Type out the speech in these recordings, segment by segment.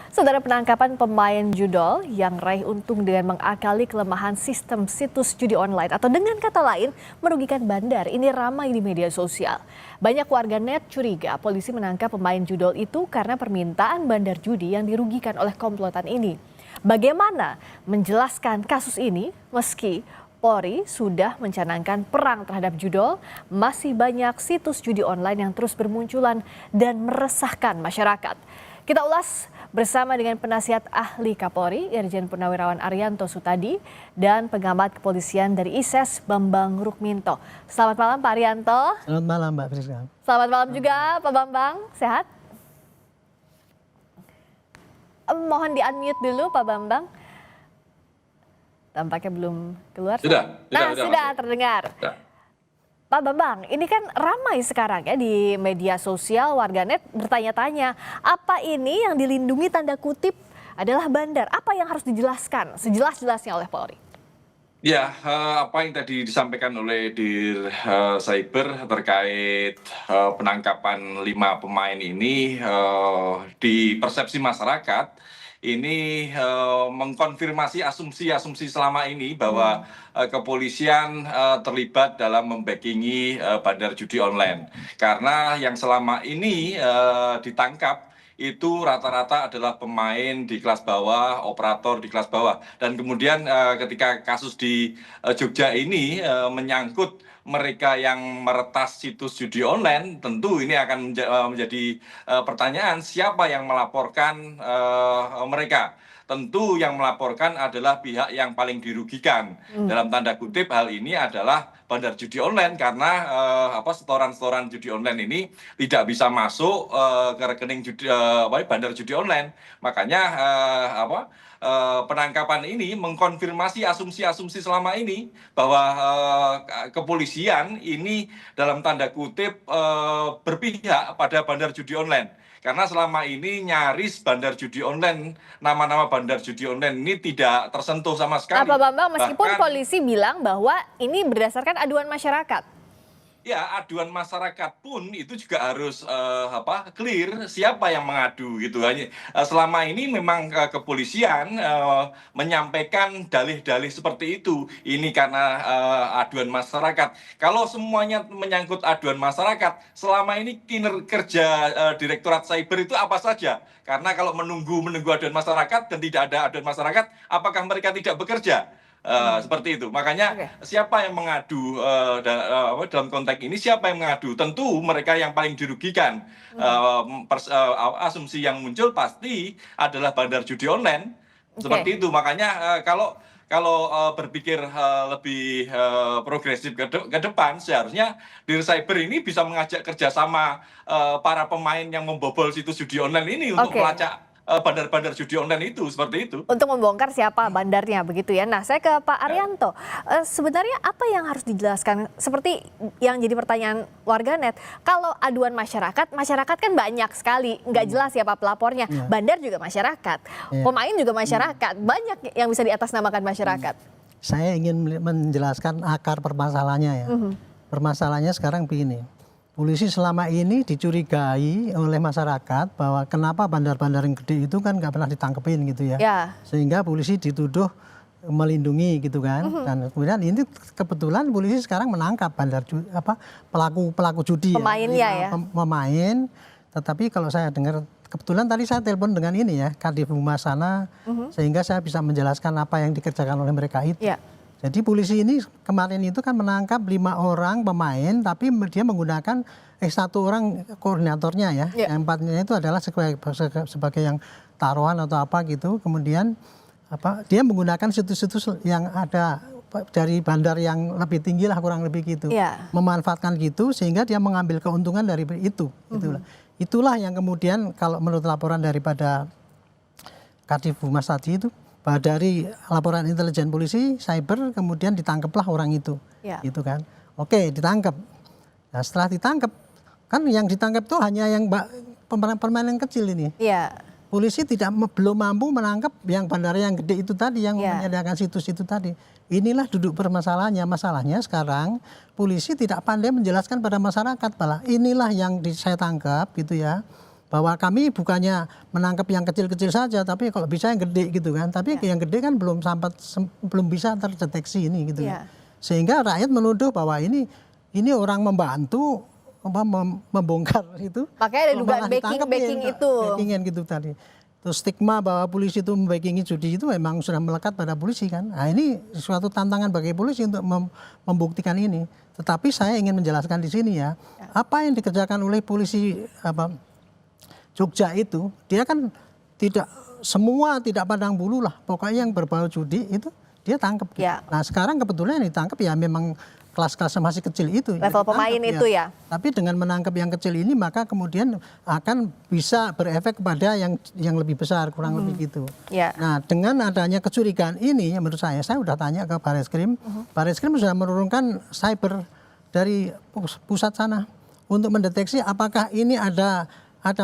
Saudara, penangkapan pemain judol yang raih untung dengan mengakali kelemahan sistem situs judi online atau dengan kata lain merugikan bandar ini ramai di media sosial. Banyak warganet curiga polisi menangkap pemain judol itu karena permintaan bandar judi yang dirugikan oleh komplotan ini. Bagaimana menjelaskan kasus ini meski Polri sudah mencanangkan perang terhadap judol, masih banyak situs judi online yang terus bermunculan dan meresahkan masyarakat. Kita ulas bersama dengan penasihat ahli Kapolri, Irjen Purnawirawan Arianto Sutadi, dan pengamat kepolisian dari ISES, Bambang Rukminto. Selamat malam Pak Arianto. Selamat malam Mbak Friska. Selamat malam juga Pak Bambang, sehat? Mohon di-unmute dulu Pak Bambang. Tampaknya belum keluar. Sudah terdengar. Sudah. Pak Bambang, ini kan ramai sekarang ya di media sosial, warganet bertanya-tanya, apa ini yang dilindungi tanda kutip adalah bandar? Apa yang harus dijelaskan sejelas-jelasnya oleh Polri? Ya, apa yang tadi disampaikan oleh Dir Cyber terkait penangkapan 5 pemain ini di persepsi masyarakat ini mengkonfirmasi asumsi-asumsi selama ini bahwa kepolisian terlibat dalam membackingi bandar judi online. Karena yang selama ini ditangkap itu rata-rata adalah pemain di kelas bawah, operator di kelas bawah. Dan kemudian ketika kasus di Jogja ini menyangkut mereka yang meretas situs judi online, tentu ini akan menjadi pertanyaan siapa yang melaporkan mereka. Tentu yang melaporkan adalah pihak yang paling dirugikan. Dalam tanda kutip hal ini adalah bandar judi online karena setoran-setoran judi online ini tidak bisa masuk ke rekening bandar judi online. Makanya penangkapan ini mengkonfirmasi asumsi-asumsi selama ini bahwa kepolisian ini dalam tanda kutip berpihak pada bandar judi online. Karena selama ini nyaris bandar judi online, nama-nama bandar judi online ini tidak tersentuh sama sekali. Pak Bambang, meskipun polisi bilang bahwa ini berdasarkan aduan masyarakat. Ya, aduan masyarakat pun itu juga harus clear siapa yang mengadu gitu. Selama ini memang kepolisian menyampaikan dalih-dalih seperti itu. Ini karena aduan masyarakat. Kalau semuanya menyangkut aduan masyarakat, selama ini kinerja Direktorat Cyber itu apa saja? Karena kalau menunggu aduan masyarakat dan tidak ada aduan masyarakat, apakah mereka tidak bekerja? Seperti itu. Makanya siapa yang mengadu dalam konteks ini, siapa yang mengadu? Tentu mereka yang paling dirugikan. Asumsi yang muncul pasti adalah bandar judi online. Seperti itu. Makanya kalau berpikir lebih progresif ke depan, seharusnya Dir Cyber ini bisa mengajak kerjasama para pemain yang membobol situs judi online ini untuk melacak bandar-bandar judi online itu, seperti itu. Untuk membongkar siapa bandarnya, begitu ya. Nah, saya ke Pak Arianto. Sebenarnya apa yang harus dijelaskan? Seperti yang jadi pertanyaan warganet, kalau aduan masyarakat kan banyak sekali, nggak jelas siapa pelapornya. Bandar juga masyarakat, pemain juga masyarakat, banyak yang bisa diatasnamakan masyarakat. Saya ingin menjelaskan akar permasalahannya ya. Permasalahannya sekarang begini. Polisi selama ini dicurigai oleh masyarakat bahwa kenapa bandar-bandar yang gede itu kan nggak pernah ditangkepin gitu ya. Sehingga polisi dituduh melindungi gitu kan. Dan kemudian ini kebetulan polisi sekarang menangkap pelaku judi pemainnya ya. Pemain. Tetapi kalau saya dengar kebetulan tadi saya telepon dengan ini ya Kadif Humas sana sehingga saya bisa menjelaskan apa yang dikerjakan oleh mereka itu. Jadi polisi ini kemarin itu kan menangkap 5 orang pemain, tapi dia menggunakan 1 orang koordinatornya ya. Yang 4-nya itu adalah sebagai yang taruhan atau apa gitu. Kemudian dia menggunakan situs-situs yang ada dari bandar yang lebih tinggi lah kurang lebih gitu. Memanfaatkan gitu sehingga dia mengambil keuntungan dari itu. Itulah yang kemudian kalau menurut laporan daripada Kadif Humas tadi itu, dari laporan intelijen polisi, cyber, kemudian ditangkaplah orang itu, gitu kan. Oke, ditangkap. Nah, setelah ditangkap, kan yang ditangkap itu hanya yang permainan kecil ini. Polisi belum mampu menangkap yang bandar yang gede itu tadi, yang menyediakan situs itu tadi. Inilah duduk permasalahannya. Masalahnya sekarang polisi tidak pandai menjelaskan pada masyarakat, malah inilah yang saya tangkap, gitu ya. bahwa kami bukannya menangkap yang kecil-kecil saja, tapi kalau bisa yang gede gitu kan. Tapi yang gede kan belum bisa terdeteksi ini gitu ya. Sehingga rakyat menuduh bahwa ini orang membantu membongkar itu. Makanya ada dugaan backing itu. Backingan gitu tadi. Terus stigma bahwa polisi itu membackingi judi itu memang sudah melekat pada polisi kan. Nah ini suatu tantangan bagi polisi untuk membuktikan ini. Tetapi saya ingin menjelaskan di sini ya, apa yang dikerjakan oleh polisi Jogja itu, dia kan tidak pandang bulu lah. Pokoknya yang berbau judi itu dia tangkap. Ya. Nah sekarang kebetulan yang ditangkap ya memang kelas-kelas masih kecil itu. Level pemain itu ya. Tapi dengan menangkap yang kecil ini maka kemudian akan bisa berefek kepada yang lebih besar, kurang lebih gitu. Ya. Nah dengan adanya kecurigaan ini menurut saya sudah tanya ke Barreskrim. Barreskrim sudah menurunkan cyber dari pusat sana untuk mendeteksi apakah ini ada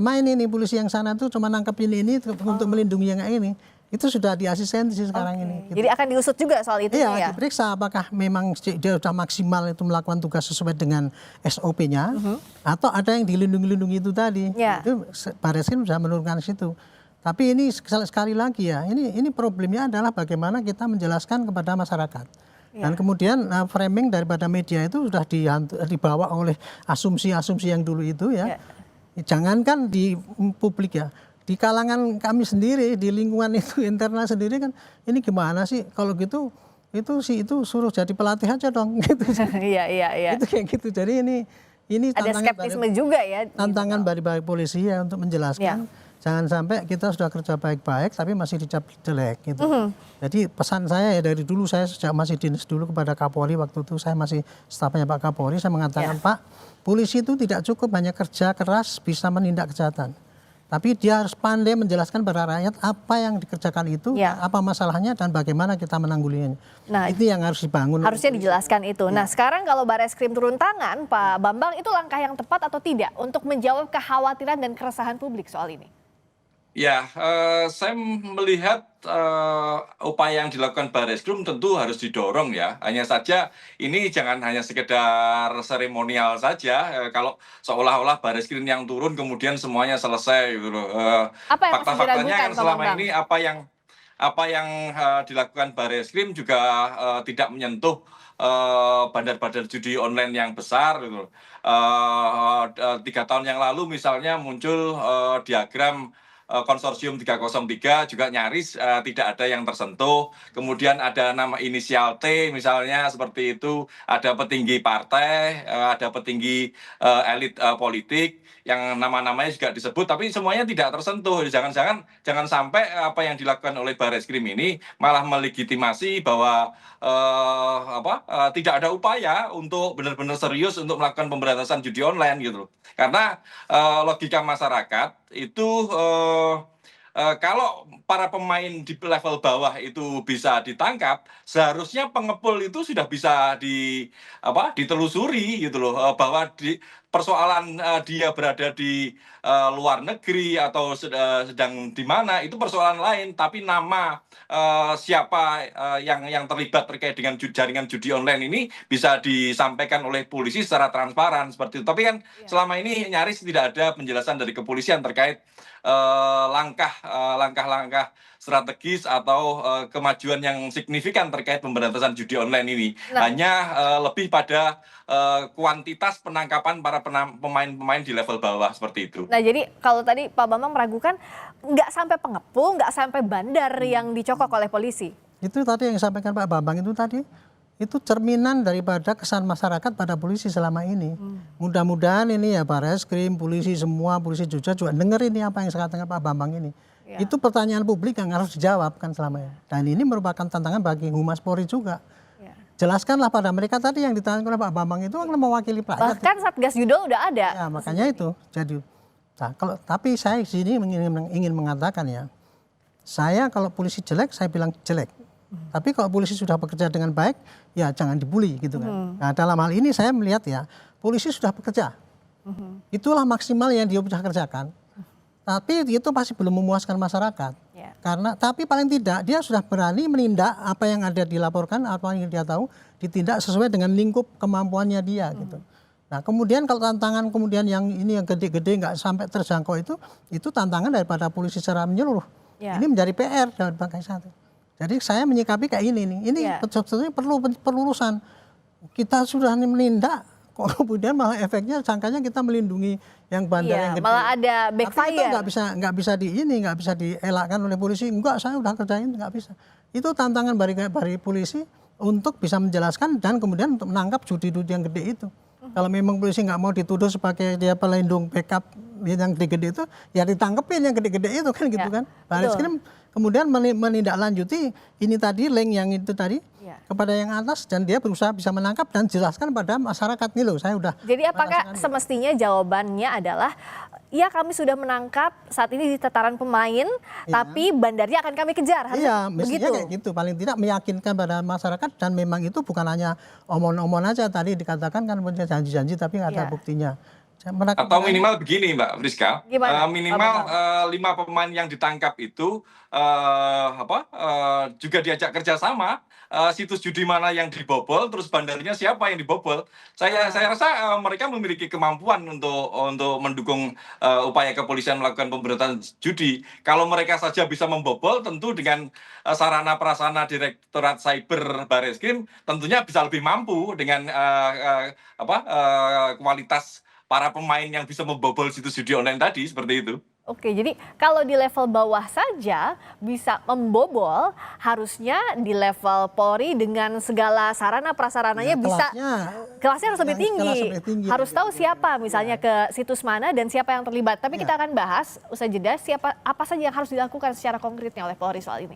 main ini polisi yang sana tuh cuma nangkep ini untuk melindungi yang ini. Itu sudah di asistensi sekarang ini. Gitu. Jadi akan diusut juga soal itu ya? Iya, diperiksa apakah memang dia sudah maksimal itu melakukan tugas sesuai dengan SOP-nya atau ada yang dilindungi itu tadi. Itu Barreskrim sudah menurunkan situ. Tapi ini sekali lagi ya, ini problemnya adalah bagaimana kita menjelaskan kepada masyarakat. Dan kemudian framing daripada media itu sudah dibawa oleh asumsi-asumsi yang dulu itu ya. Jangankan di publik ya. Di kalangan kami sendiri, di lingkungan itu internal sendiri kan, ini gimana sih kalau gitu itu suruh jadi pelatih aja dong gitu. Iya. Itu kayak gitu. Jadi ini ada skeptisme juga ya. Tantangan bagi polisi ya untuk menjelaskan. Jangan sampai kita sudah kerja baik-baik tapi masih dicap jelek gitu. Jadi pesan saya ya dari dulu, saya sejak masih dinas dulu kepada Kapolri, waktu itu saya masih stafnya Pak Kapolri, saya mengatakan Pak, polisi itu tidak cukup hanya kerja keras bisa menindak kejahatan. Tapi dia harus pandai menjelaskan pada rakyat apa yang dikerjakan itu, apa masalahnya dan bagaimana kita menanggulanginya. Nah, itu yang harus dibangun. Harusnya dijelaskan itu. Nah, sekarang kalau Barreskrim turun tangan, Pak Bambang, itu langkah yang tepat atau tidak untuk menjawab kekhawatiran dan keresahan publik soal ini? Ya, saya melihat upaya yang dilakukan Barreskrim tentu harus didorong ya. Hanya saja ini jangan hanya sekedar seremonial saja. Kalau seolah-olah Barreskrim yang turun kemudian semuanya selesai gitu loh. Fakta-faktanya kan selama ini apa yang dilakukan Barreskrim juga tidak menyentuh bandar-bandar judi online yang besar gitu. 3 tahun yang lalu misalnya muncul diagram konsorsium 303 juga nyaris tidak ada yang tersentuh. Kemudian ada nama inisial T misalnya seperti itu, ada petinggi partai, ada petinggi elit politik yang nama-namanya juga disebut tapi semuanya tidak tersentuh. Jangan sampai apa yang dilakukan oleh Barreskrim ini malah melegitimasi bahwa tidak ada upaya untuk benar-benar serius untuk melakukan pemberantasan judi online gitu. Karena logika masyarakat itu kalau para pemain di level bawah itu bisa ditangkap, seharusnya pengepul itu sudah bisa ditelusuri gitu loh, bahwa persoalan dia berada di luar negeri atau sedang di mana itu persoalan lain, tapi nama siapa yang terkait dengan jaringan judi online ini bisa disampaikan oleh polisi secara transparan seperti itu. Tapi kan selama ini nyaris tidak ada penjelasan dari kepolisian terkait langkah-langkah strategis atau kemajuan yang signifikan terkait pemberantasan judi online ini. Hanya lebih pada kuantitas penangkapan para pemain-pemain di level bawah seperti itu. Nah jadi kalau tadi Pak Bambang meragukan nggak sampai pengepul, nggak sampai bandar yang dicokok oleh polisi. Itu tadi yang disampaikan Pak Bambang itu tadi, itu cerminan daripada kesan masyarakat pada polisi selama ini. Mudah-mudahan ini ya Barreskrim, polisi semua, polisi juga dengar ini apa yang dikatakan Pak Bambang ini. Itu pertanyaan publik yang harus dijawab kan selama ini. Dan ini merupakan tantangan bagi Humas Polri juga. Jelaskanlah pada mereka tadi yang ditanya oleh Pak Bambang itu kan mewakili rakyat. Bahkan Satgas Judol udah ada. Ya makanya itu. Jadi, tapi saya di sini ingin mengatakan ya, saya kalau polisi jelek, saya bilang jelek. Tapi kalau polisi sudah bekerja dengan baik, ya jangan dibully gitu kan. Nah dalam hal ini saya melihat ya, polisi sudah bekerja. Itulah maksimal yang dia sudah kerjakan. Tapi itu pasti belum memuaskan masyarakat. Tapi paling tidak dia sudah berani menindak apa yang ada dilaporkan, apa yang dia tahu, ditindak sesuai dengan lingkup kemampuannya dia gitu. Nah kemudian kalau tantangan kemudian yang ini yang gede-gede nggak sampai terjangkau itu tantangan daripada polisi secara menyeluruh. Ya. Ini menjadi PR sebagai satu. Jadi saya menyikapi kayak ini nih. Ini sebetulnya perlu urusan. Kita sudah menindak, kok kemudian malah efeknya sangkanya kita melindungi yang bandar yang gede. Malah ada backfire. Tapi itu nggak bisa dielakkan oleh polisi. Enggak, saya udah kerjain, nggak bisa. Itu tantangan bagi polisi untuk bisa menjelaskan dan kemudian untuk menangkap judi-judi yang gede itu. Kalau memang polisi nggak mau dituduh sebagai dia pelindung backup yang gede-gede itu, ya ditangkepin yang gede-gede itu kan gitu kan. Baris-Krim kemudian menindaklanjuti ini tadi link yang itu tadi kepada yang atas dan dia berusaha bisa menangkap dan jelaskan pada masyarakat nih loh. Saya udah. Jadi apakah semestinya jawabannya adalah ya kami sudah menangkap saat ini di tataran pemain, tapi bandarnya akan kami kejar. Iya, mestinya kayak gitu. Paling tidak meyakinkan pada masyarakat dan memang itu bukan hanya omong-omong aja tadi dikatakan kan punya janji-janji tapi nggak ada buktinya. Atau minimal begini Mbak Friska, minimal 5 pemain yang ditangkap itu juga diajak kerjasama. Situs judi mana yang dibobol, terus bandarnya siapa yang dibobol. Saya rasa mereka memiliki kemampuan untuk mendukung upaya kepolisian melakukan pemberantasan judi. Kalau mereka saja bisa membobol, tentu dengan sarana prasarana Direktorat Cyber Bareskrim tentunya bisa lebih mampu dengan kualitas para pemain yang bisa membobol situs judi online tadi, seperti itu. Oke, jadi kalau di level bawah saja bisa membobol, harusnya di level Polri dengan segala sarana prasarananya bisa kelasnya harus lebih tinggi. Harus tahu siapa misalnya ke situs mana dan siapa yang terlibat. Tapi kita akan bahas usai jeda apa saja yang harus dilakukan secara konkretnya oleh Polri soal ini.